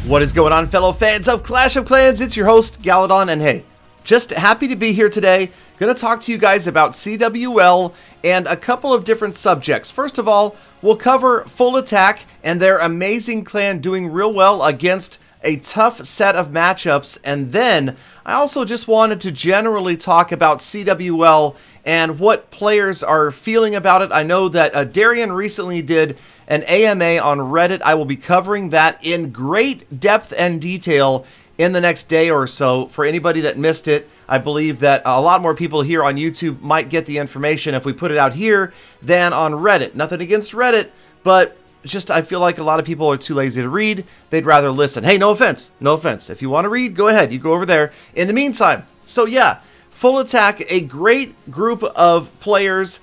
What is going on, fellow fans of Clash of Clans? It's your host, Galadon, and hey, just happy to be here today. Gonna talk to you guys about CWL and a couple of different subjects. First of all, we'll cover Full Attack and their amazing clan doing real well against a tough set of matchups, and then I also just wanted to generally talk about CWL and what players are feeling about it. I know that Darian recently did an AMA on Reddit. I will be covering that in great depth and detail in the next day or so. For anybody that missed it, I believe that a lot more people here on YouTube might get the information if we put it out here than on Reddit. Nothing against Reddit, but just I feel like a lot of people are too lazy to read. They'd rather listen. Hey, no offense. No offense. If you want to read, go ahead. You go over there. In the meantime, so yeah, Full Attack, a great group of players.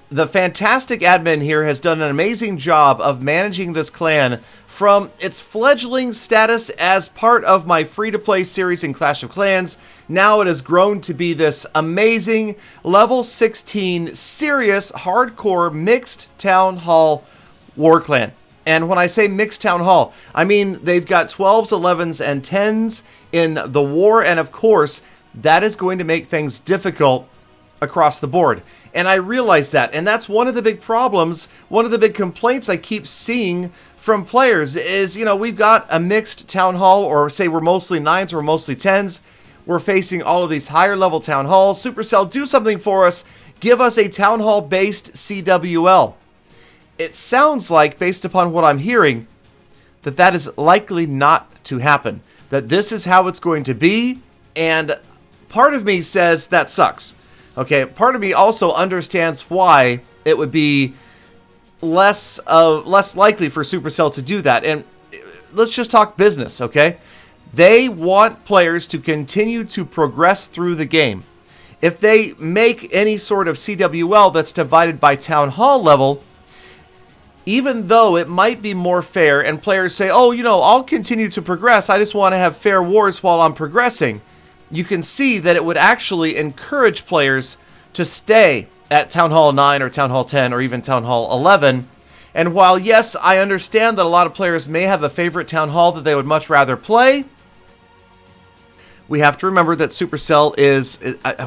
The fantastic admin here has done an amazing job of managing this clan from its fledgling status as part of my free-to-play series in Clash of Clans. Now it has grown to be this amazing level 16 serious hardcore mixed town hall war clan. And when I say mixed town hall, I mean they've got 12s, 11s, and 10s in the war, and of course that is going to make things difficult across the board. And I realize that, and that's one of the big problems, one of the big complaints I keep seeing from players is, you know, we've got a mixed town hall, or say we're mostly 9s, we're mostly 10s, we're facing all of these higher level town halls. Supercell, do something for us, give us a town hall based CWL. It sounds like, based upon what I'm hearing, that that is likely not to happen, that this is how it's going to be, and part of me says that sucks. Okay, part of me also understands why it would be less likely for Supercell to do that. And let's just talk business, okay? They want players to continue to progress through the game. If they make any sort of CWL that's divided by town hall level, even though it might be more fair and players say, oh, you know, I'll continue to progress, I just want to have fair wars while I'm progressing, you can see that it would actually encourage players to stay at Town Hall 9 or Town Hall 10 or even Town Hall 11. And while, yes, I understand that a lot of players may have a favorite Town Hall that they would much rather play, we have to remember that Supercell is,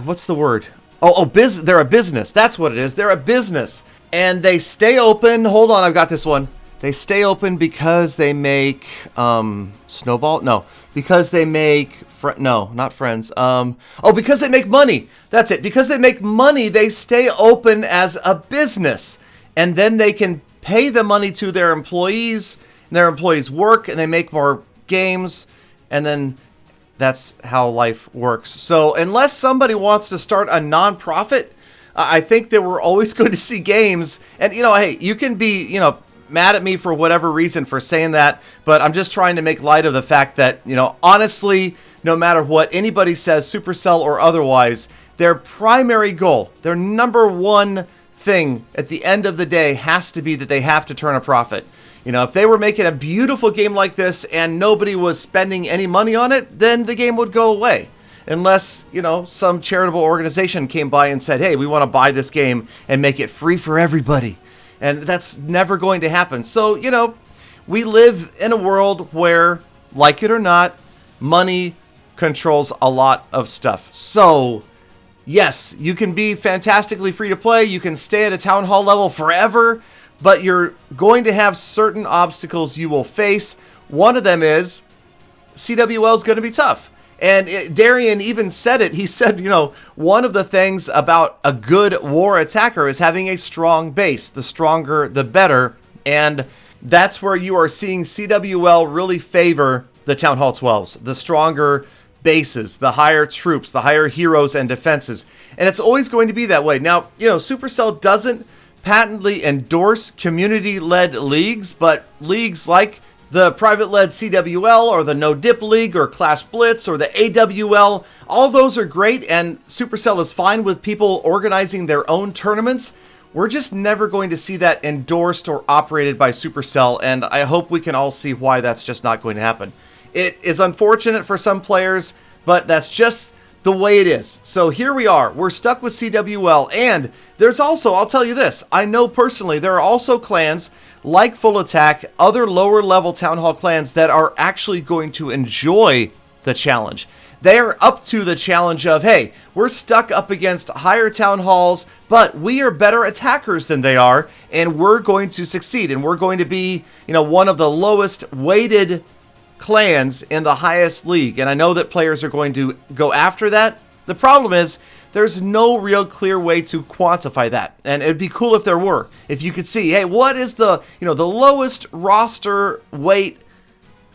what's the word? They're a business. That's what it is. They're a business. And they stay open. Hold on, I've got this one. They stay open because they make Snowball? No, because they make no, not Friends. Because they make money. That's it. Because they make money, they stay open as a business, and then they can pay the money to their employees. And their employees work, and they make more games, and then that's how life works. So unless somebody wants to start a non-profit, I think that we're always going to see games. And you know, hey, you can be, you know, mad at me for whatever reason for saying that, but I'm just trying to make light of the fact that, you know, honestly, no matter what anybody says, Supercell or otherwise, their primary goal, their number one thing at the end of the day has to be that they have to turn a profit. You know, if they were making a beautiful game like this and nobody was spending any money on it, then the game would go away. Unless, you know, some charitable organization came by and said, hey, we want to buy this game and make it free for everybody. And that's never going to happen. So, you know, we live in a world where, like it or not, money controls a lot of stuff. So, yes, you can be fantastically free to play. You can stay at a town hall level forever, but you're going to have certain obstacles you will face. One of them is CWL is going to be tough. And Darian even said it. He said, you know, one of the things about a good war attacker is having a strong base. The stronger, the better. And that's where you are seeing CWL really favor the Town Hall 12s. The stronger bases, the higher troops, the higher heroes and defenses. And it's always going to be that way. Now, you know, Supercell doesn't patently endorse community-led leagues, but leagues like the private-led CWL or the No Dip League or Clash Blitz or the AWL, all of those are great, and Supercell is fine with people organizing their own tournaments. We're just never going to see that endorsed or operated by Supercell, and I hope we can all see why that's just not going to happen. It is unfortunate for some players, but that's just the way it is. So here we are. We're stuck with CWL. And there's also, I'll tell you this, I know personally there are also clans like Full Attack, other lower level Town Hall clans that are actually going to enjoy the challenge. They're up to the challenge of, hey, we're stuck up against higher town halls, but we are better attackers than they are, and we're going to succeed, and we're going to be, one of the lowest weighted clans in the highest league. And I know that players are going to go after that. The problem is there's no real clear way to quantify that. And it'd be cool if there were. If you could see, hey, what is the lowest roster weight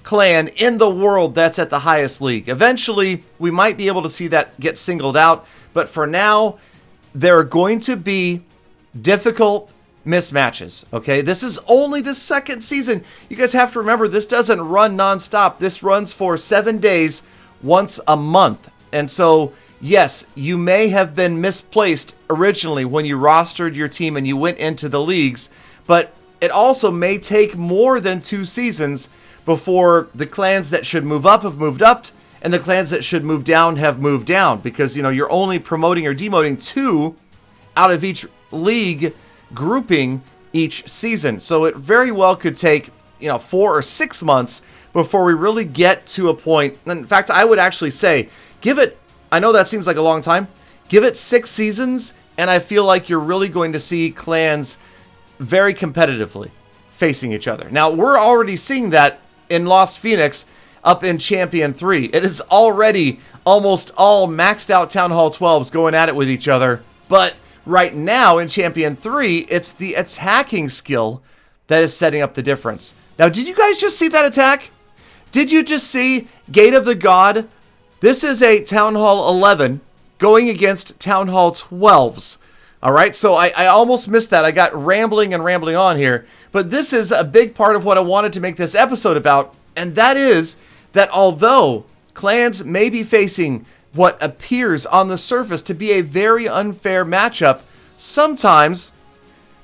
clan in the world that's at the highest league? Eventually, we might be able to see that get singled out. But for now, there are going to be difficult mismatches, okay? This is only the second season. You guys have to remember, this doesn't run nonstop. This runs for 7 days, once a month. And so, yes, you may have been misplaced originally when you rostered your team and you went into the leagues, but it also may take more than 2 seasons before the clans that should move up have moved up and the clans that should move down have moved down, because, you're only promoting or demoting 2 out of each league grouping each season. So it very well could take, 4 or 6 months before we really get to a point. In fact, I would actually say, give it, I know that seems like a long time, give it 6 seasons, and I feel like you're really going to see clans very competitively facing each other. Now, we're already seeing that in Lost Phoenix up in Champion 3. It is already almost all maxed out Town Hall 12s going at it with each other, but right now in Champion 3, it's the attacking skill that is setting up the difference. Now, did you guys just see that attack? Did you just see Gate of the God? This is a Town Hall 11 going against Town Hall 12s. All right, so I almost missed that. I got rambling on here. But this is a big part of what I wanted to make this episode about, and that is that although clans may be facing what appears on the surface to be a very unfair matchup, sometimes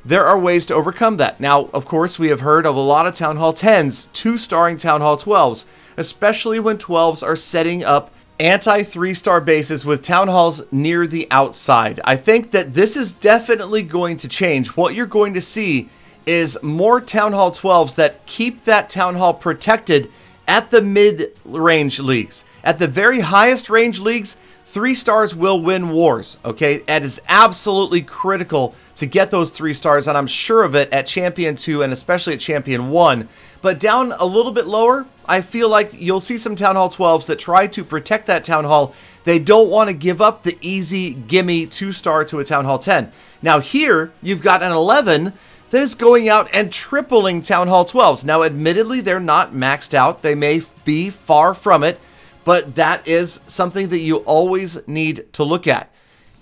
there are ways to overcome that. Now, of course, we have heard of a lot of Town Hall 10s, 2-starring Town Hall 12s, especially when 12s are setting up anti-3-star bases with Town Halls near the outside. I think that this is definitely going to change. What you're going to see is more Town Hall 12s that keep that Town Hall protected at the mid-range leagues. At the very highest range leagues, 3 stars will win wars, okay? It is absolutely critical to get those 3 stars, and I'm sure of it at Champion 2 and especially at Champion 1. But down a little bit lower, I feel like you'll see some Town Hall 12s that try to protect that Town Hall. They don't want to give up the easy gimme 2-star to a Town Hall 10. Now here, you've got an 11 that is going out and tripling Town Hall 12s. Now admittedly, they're not maxed out. They may be far from it, but that is something that you always need to look at.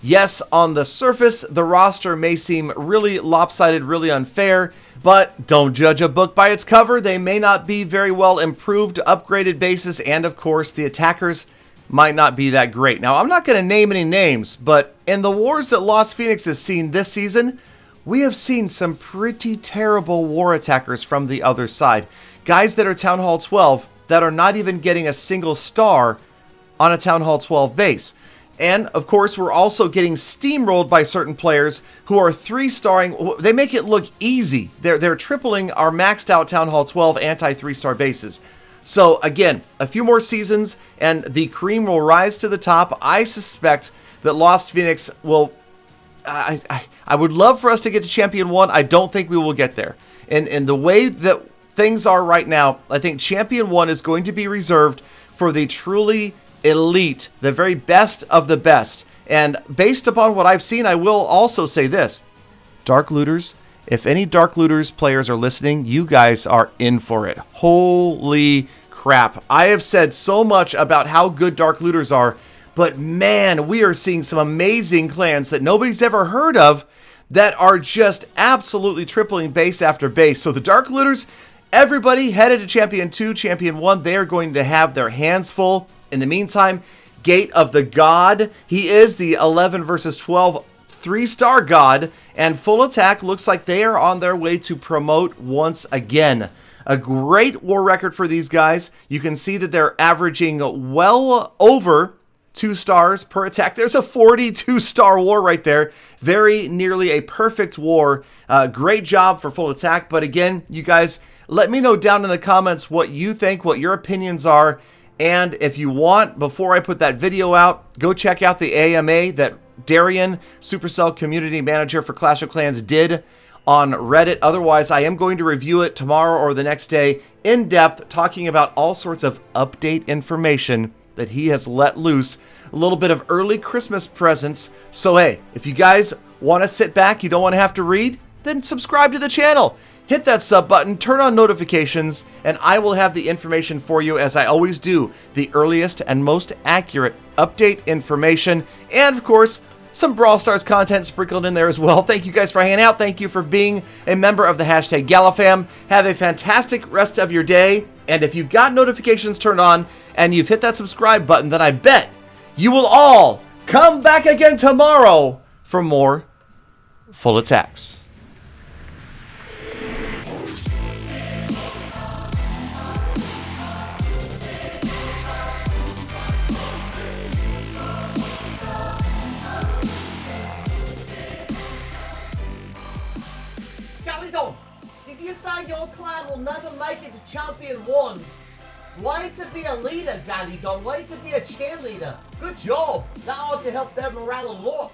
Yes, on the surface, the roster may seem really lopsided, really unfair, but don't judge a book by its cover. They may not be very well improved, upgraded bases, and of course, the attackers might not be that great. Now, I'm not going to name any names, but in the wars that Lost Phoenix has seen this season, we have seen some pretty terrible war attackers from the other side. Guys that are Town Hall 12 that are not even getting a single star on a Town Hall 12 base. And, of course, we're also getting steamrolled by certain players who are 3-starring. They make it look easy. They're tripling our maxed out Town Hall 12 anti-3-star bases. So, again, a few more seasons and the cream will rise to the top. I suspect that Lost Phoenix will... I would love for us to get to Champion 1. I don't think we will get there. And the way that things are right now, I think Champion 1 is going to be reserved for the truly elite, the very best of the best. And based upon what I've seen, I will also say this. Dark Looters, if any Dark Looters players are listening, you guys are in for it. Holy crap. I have said so much about how good Dark Looters are, but man, we are seeing some amazing clans that nobody's ever heard of that are just absolutely tripling base after base. So the Dark Looters, everybody headed to Champion 2, Champion 1, they are going to have their hands full. In the meantime, Gate of the God, he is the 11 versus 12 3-star God, and Full Attack looks like they are on their way to promote once again. A great war record for these guys. You can see that they're averaging well over 2 stars per attack. There's a 42-star war right there. Very nearly a perfect war. Great job for full attack. But again, you guys, let me know down in the comments what you think, what your opinions are. And if you want, before I put that video out, go check out the AMA that Darian, Supercell Community Manager for Clash of Clans, did on Reddit. Otherwise, I am going to review it tomorrow or the next day in depth, talking about all sorts of update information that he has let loose. A little bit of early Christmas presents. So hey, if you guys want to sit back, you don't want to have to read, then subscribe to the channel. Hit that sub button, turn on notifications, and I will have the information for you, as I always do, the earliest and most accurate update information, and of course, some Brawl Stars content sprinkled in there as well. Thank you guys for hanging out. Thank you for being a member of the hashtag GalaFam. Have a fantastic rest of your day. And if you've got notifications turned on and you've hit that subscribe button, then I bet you will all come back again tomorrow for more full attacks. Galadon, did you say your clan will never make it to Champion 1? Way to be a leader, Galadon. Way to be a cheerleader. Good job. That ought to help their morale a lot.